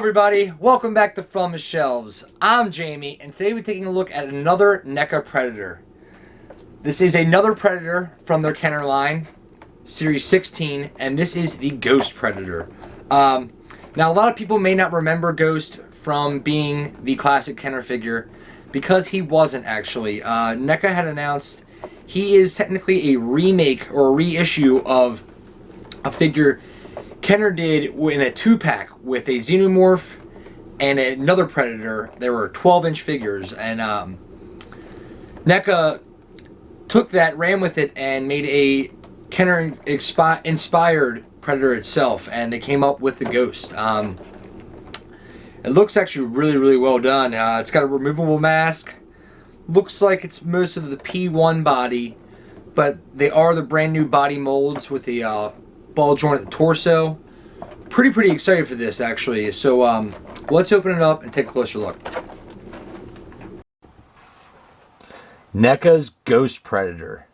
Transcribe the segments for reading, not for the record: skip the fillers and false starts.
everybody, welcome back to From the Shelves. I'm Jamie, and today we're taking a look at another NECA Predator. This is another Predator from their Kenner line, Series 16, and this is the Ghost Predator. Now, a lot of people may not remember Ghost from being the classic Kenner figure, because he wasn't actually. NECA had announced he is technically a remake or a reissue of a figure Kenner did in a 2-pack with a Xenomorph and another Predator. They were 12-inch figures, and NECA took that, ran with it, and made a Kenner-inspired Predator itself, and they came up with the Ghost. It looks actually really, really well done. It's got a removable mask. Looks like it's most of the P1 body, but they are the brand new body molds with the ball joint at the torso. Pretty excited for this, actually. So let's open it up and take a closer look. NECA's Ghost Predator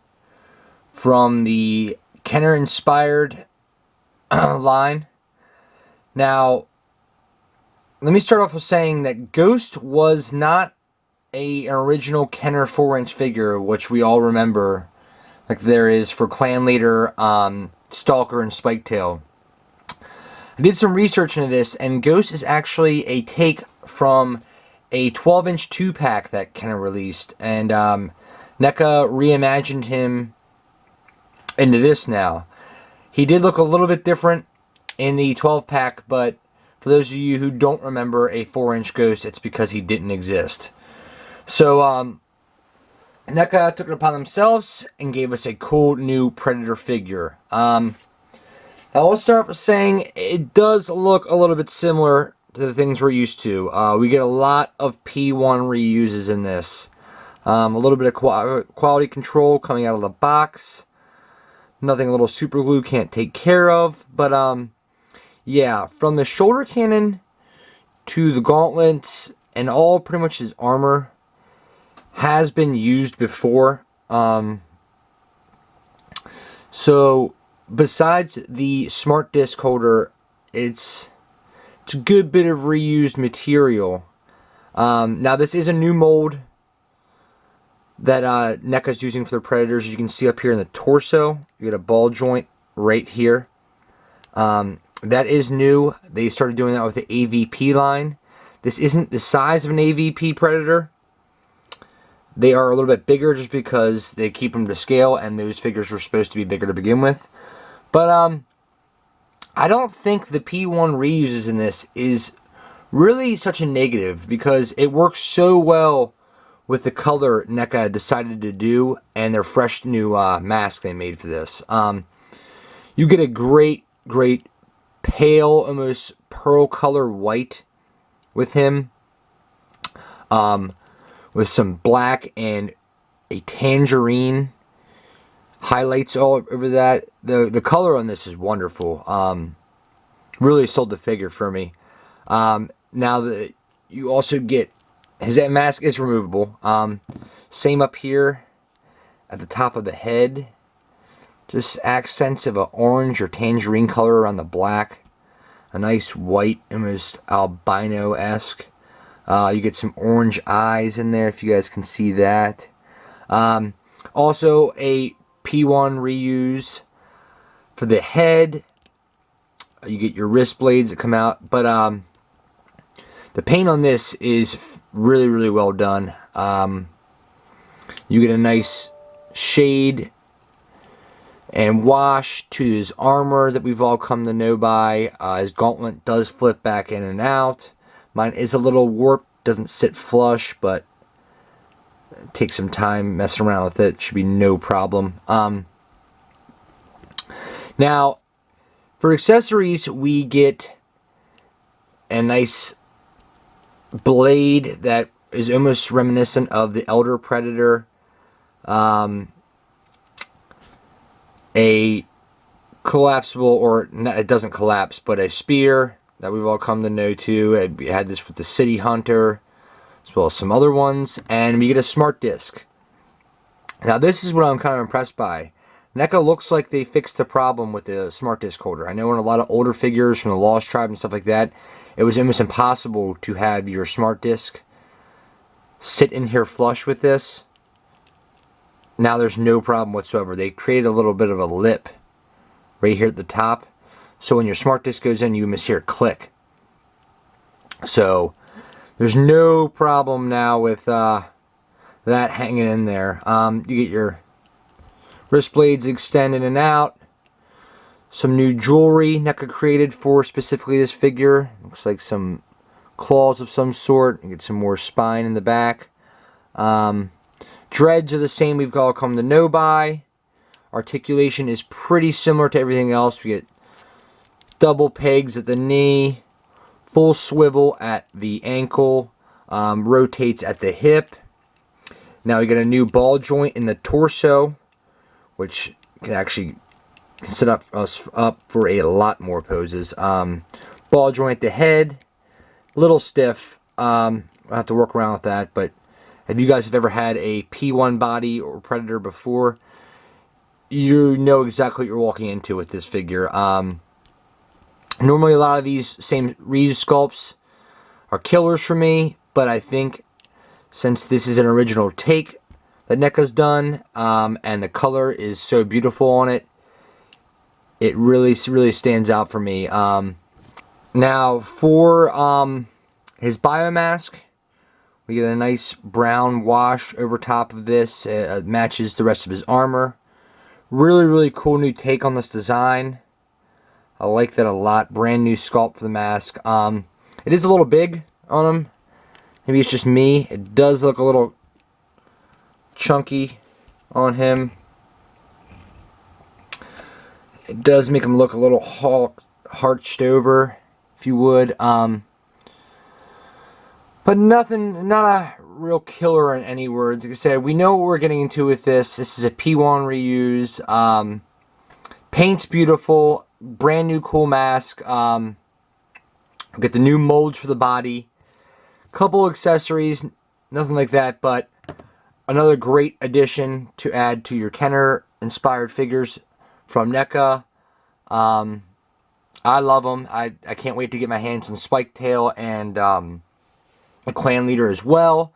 from the Kenner inspired line. Now, let me start off with saying that Ghost was not an original Kenner 4-inch figure, which we all remember, like there is for Clan Leader, Stalker, and Spiketail. I did some research into this, and Ghost is actually a take from a 12-inch 2-pack that Kenner released, and NECA reimagined him into this now. He did look a little bit different in the 12-pack, but for those of you who don't remember a 4-inch Ghost, it's because he didn't exist. So, NECA took it upon themselves and gave us a cool new Predator figure. Now, let's start with saying it does look a little bit similar to the things we're used to. We get a lot of P1 reuses in this. A little bit of quality control coming out of the box. Nothing a little super glue can't take care of. But, yeah, from the shoulder cannon to the gauntlets and all pretty much his armor has been used before. So besides the smart disc holder, it's a good bit of reused material. Now this is a new mold that NECA's using for their Predators. As you can see up here in the torso, you get a ball joint right here. That is new. They started doing that with the AVP line. This isn't the size of an AVP Predator. They are a little bit bigger just because they keep them to scale, and those figures were supposed to be bigger to begin with. But I don't think the P1 reuses in this is really such a negative, because it works so well with the color NECA decided to do and their fresh new mask they made for this. You get a great pale, almost pearl color white with him. With some black and a tangerine highlights all over that. The color on this is wonderful. Really sold the figure for me. Now you also get his mask is removable. Same up here at the top of the head. Just accents of an orange or tangerine color around the black. A nice white, almost albino-esque. You get some orange eyes in there, if you guys can see that. Also a P1 reuse for the head. You get your wrist blades that come out, but the paint on this is really well done. You get a nice shade and wash to his armor that we've all come to know by. His gauntlet does flip back in and out. Mine is a little warped, doesn't sit flush, but take some time messing around with it. Should be no problem. Now, for accessories, we get a nice blade that is almost reminiscent of the Elder Predator. A collapsible, or it doesn't collapse, but a spear that we've all come to know too. We had this with the City Hunter, as well as some other ones. And we get a smart disc. Now this is what I'm kind of impressed by. NECA looks like they fixed the problem with the smart disc holder. I know in a lot of older figures from the Lost Tribe and stuff like that, it was almost impossible to have your smart disc sit in here flush with this. Now there's no problem whatsoever. They created a little bit of a lip right here at the top, so when your smart disc goes in, you almost hear it click. So there's no problem now with that hanging in there. You get your wrist blades extended and out. Some new jewelry NECA created for specifically this figure. Looks like some claws of some sort. You get some more spine in the back. Dreads are the same we've all come to know by. Articulation is pretty similar to everything else. We get double pegs at the knee, full swivel at the ankle, rotates at the hip. Now we get a new ball joint in the torso, which can actually set us up for a lot more poses. Ball joint at the head, little stiff. I'll have to work around with that, but if you guys have ever had a P1 body or Predator before, you know exactly what you're walking into with this figure. Normally a lot of these same reuse sculpts are killers for me, but I think since this is an original take that NECA's done, and the color is so beautiful on it, it really stands out for me. Now for his biomask, we get a nice brown wash over top of this. It matches the rest of his armor. Really cool new take on this design. I like that a lot. Brand new sculpt for the mask. It is a little big on him. Maybe it's just me. It does look a little chunky on him. It does make him look a little harched over, if you would. But nothing, not a real killer in any words. Like I said, we know what we're getting into with this. This is a P1 reuse. Paint's beautiful. Brand new cool mask. We get the new molds for the body. Couple accessories. Nothing like that, but another great addition to add to your Kenner inspired figures from NECA. I love them. I can't wait to get my hands on Spike Tail and a clan leader as well.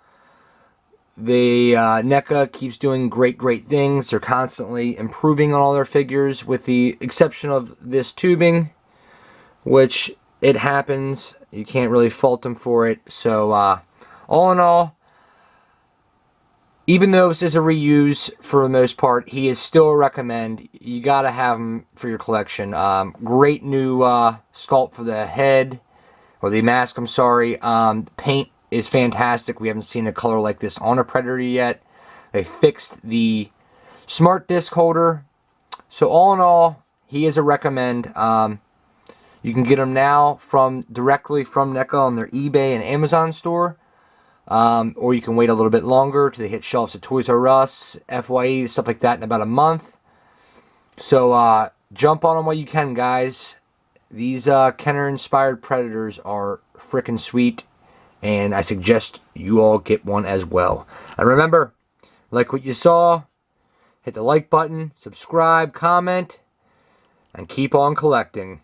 The NECA keeps doing great things. They're constantly improving on all their figures, with the exception of this tubing, which it happens. You can't really fault them for it. So all in all, even though this is a reuse for the most part, he is still a recommend. You gotta have him for your collection. Great new sculpt for the head, or the mask, I'm sorry. Paint is fantastic. We haven't seen a color like this on a Predator yet. They fixed the smart disc holder. So all in all, he is a recommend. You can get him now directly from NECA on their eBay and Amazon store. Or you can wait a little bit longer till they hit shelves at Toys R Us, FYE, stuff like that in about a month. So jump on them while you can, guys. These Kenner-inspired Predators are freaking sweet, and I suggest you all get one as well. And remember, like what you saw, hit the like button, subscribe, comment, and keep on collecting.